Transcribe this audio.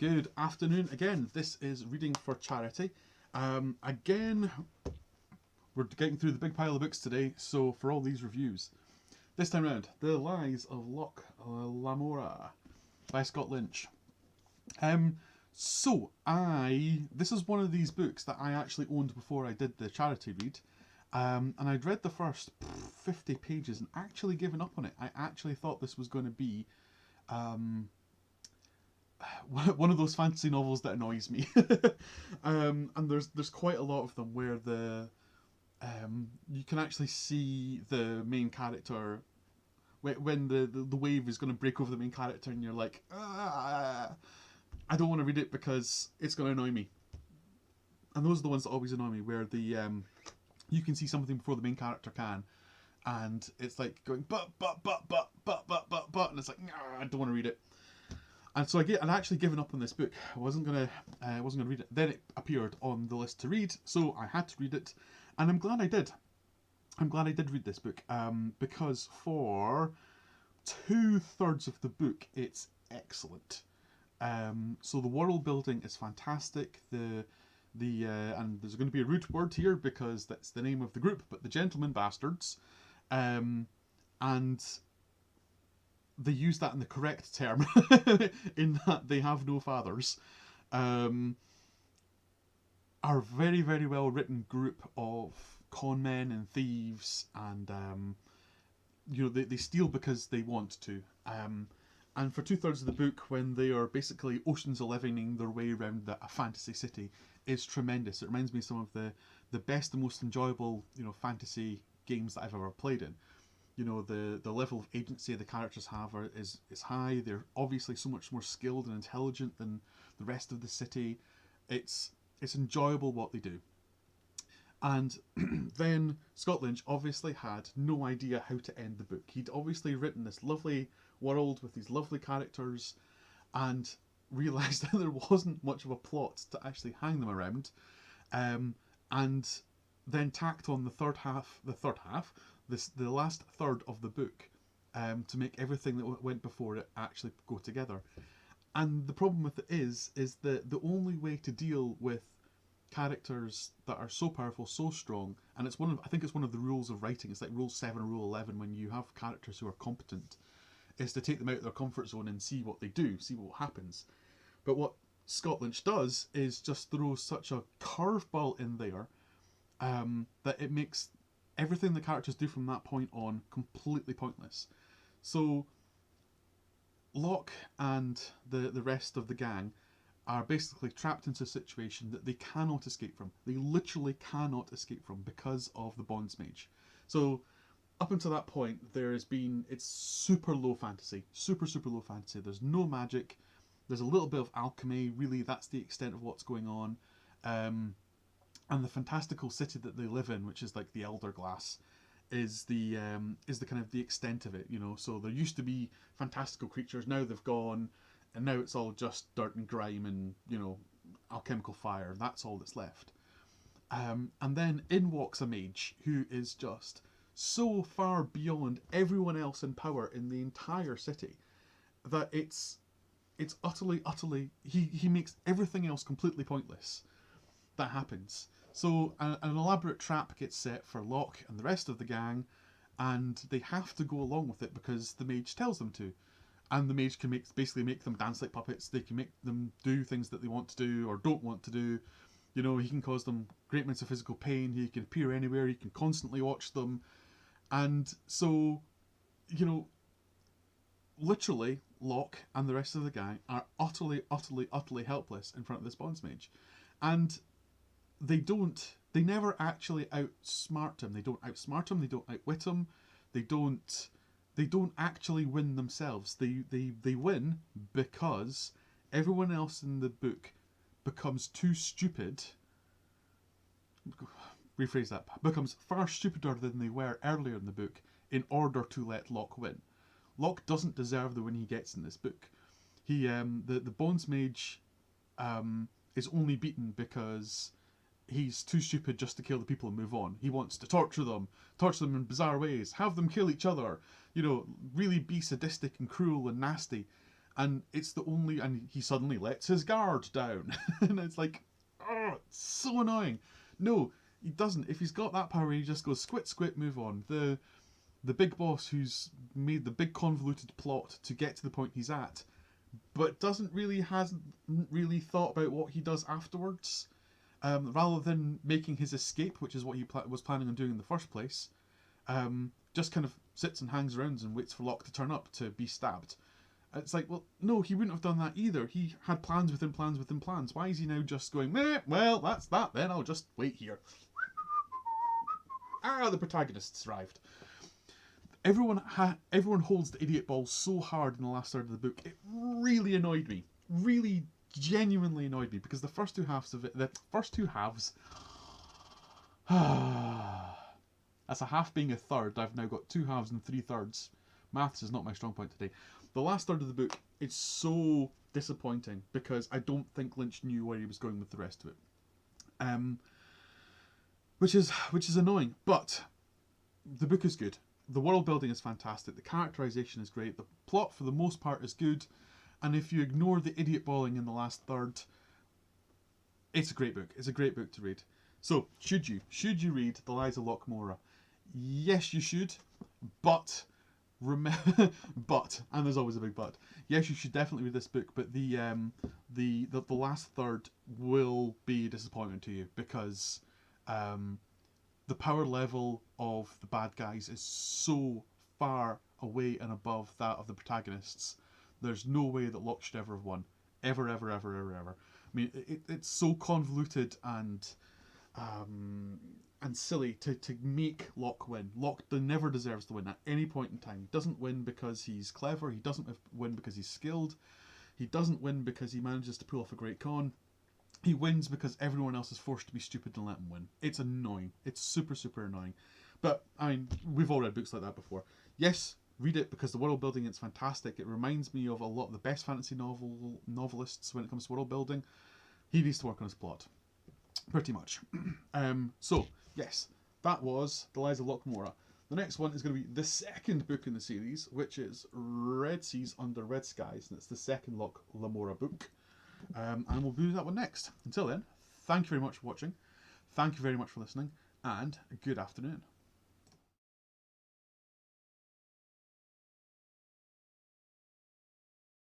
Good afternoon again. This is Reading for Charity. Again, we're getting through the big pile of books today, so for all these reviews. This time round, The Lies of Locke Lamora by Scott Lynch. This is one of these books that I actually owned before I did the charity read. And I'd read the first 50 pages and actually given up on it. I actually thought this was going to be one of those fantasy novels that annoys me. And there's quite a lot of them where you can actually see the main character when the wave is going to break over the main character, and you're like, I don't want to read it because it's going to annoy me. And those are the ones that always annoy me, where you can see something before the main character can, and it's like going but, and it's like, I don't want to read it. And so I'd actually given up on this book. I wasn't gonna read it. Then it appeared on the list to read, so I had to read it, and I'm glad I did. I'm glad I did read this book, because for 2/3 of the book, it's excellent. So the world building is fantastic. And there's going to be a root word here because that's the name of the group, but the Gentlemen Bastards, and they use that in the correct term, in that they have no fathers, are a very, very well written group of con men and thieves, and they steal because they want to. And for 2/3 of the book, when they are basically Ocean's Elevening their way around a fantasy city, is tremendous. It reminds me of some of the best and most enjoyable fantasy games that I've ever played in. The level of agency the characters have is high. They're obviously so much more skilled and intelligent than the rest of the city. It's enjoyable what they do. And then Scott Lynch obviously had no idea how to end the book. He'd obviously written this lovely world with these lovely characters and realised that there wasn't much of a plot to actually hang them around. And then tacked on the last third of the book, to make everything that went before it actually go together. And the problem with it is that the only way to deal with characters that are so powerful, so strong, and I think it's one of the rules of writing, it's like rule 7 or rule 11 when you have characters who are competent, is to take them out of their comfort zone and see what they do, see what happens. But what Scott Lynch does is just throw such a curveball in there, that it makes everything the characters do from that point on completely pointless. So Locke and the rest of the gang are basically trapped into a situation that they cannot escape from. They literally cannot escape from because of the Bonds Mage. So up until that point, it's super low fantasy. Super, super low fantasy. There's no magic. There's a little bit of alchemy. Really, that's the extent of what's going on. And the fantastical city that they live in, which is like the Elder Glass, is the kind of the extent of it. So there used to be fantastical creatures. Now they've gone, and now it's all just dirt and grime and alchemical fire. That's all that's left. And then in walks a mage who is just so far beyond everyone else in power in the entire city that it's utterly he makes everything else completely pointless that happens. So an elaborate trap gets set for Locke and the rest of the gang, and they have to go along with it because the mage tells them to. And the mage can basically make them dance like puppets. They can make them do things that they want to do or don't want to do. He can cause them great amounts of physical pain. He can appear anywhere. He can constantly watch them. And so, literally, Locke and the rest of the gang are utterly helpless in front of this Bonds Mage. And they never actually outsmart him. They don't outsmart him. They don't outwit him. They don't actually win themselves. They win because everyone else in the book becomes too stupid. Rephrase that. Becomes far stupider than they were earlier in the book in order to let Locke win. Locke doesn't deserve the win he gets in this book. The Bonds Mage is only beaten because he's too stupid just to kill the people and move on. He wants to torture them in bizarre ways, have them kill each other, really be sadistic and cruel and nasty. And it's the only, and he suddenly lets his guard down. And it's like, oh, it's so annoying. No, he doesn't. If he's got that power, he just goes squit, squit, move on. The big boss who's made the big convoluted plot to get to the point he's at, but hasn't really thought about what he does afterwards. Rather than making his escape, which is what he was planning on doing in the first place, just kind of sits and hangs around and waits for Locke to turn up to be stabbed. It's like, well, no, he wouldn't have done that either. He had plans within plans within plans. Why is he now just going, meh, well, that's that then, I'll just wait here. The protagonists arrived. Everyone holds the idiot ball so hard in the last third of the book. It really annoyed me. Really genuinely annoyed me, because the first two halves, that's a half being a third. I've now got 2 halves and 3 thirds. Maths is not my strong point today. The last third of the book is so disappointing because I don't think Lynch knew where he was going with the rest of it. Which is annoying, but the book is good. The world building is fantastic. The characterization is great. The plot, for the most part, is good. And if you ignore the idiot balling in the last third, it's a great book. It's a great book to read. So, should you read The Lies of Locke Lamora? Yes, you should. But but, and there's always a big but. Yes, you should definitely read this book, but the last third will be a disappointment to you, because the power level of the bad guys is so far away and above that of the protagonists. There's no way that Locke should ever have won. Ever, ever, ever, ever, ever. I mean, it's so convoluted and silly to make Locke win. Locke never deserves to win at any point in time. He doesn't win because he's clever. He doesn't win because he's skilled. He doesn't win because he manages to pull off a great con. He wins because everyone else is forced to be stupid and let him win. It's annoying. It's super, super annoying. But, I mean, we've all read books like that before. Yes, read it because the world building is fantastic. It reminds me of a lot of the best fantasy novelists when it comes to world building. He needs to work on his plot. Pretty much. So, yes, that was The Lies of Locke Lamora. The next one is going to be the second book in the series, which is Red Seas Under Red Skies, and it's the second Locke Lamora book. And we'll do that one next. Until then, thank you very much for watching. Thank you very much for listening, and good afternoon.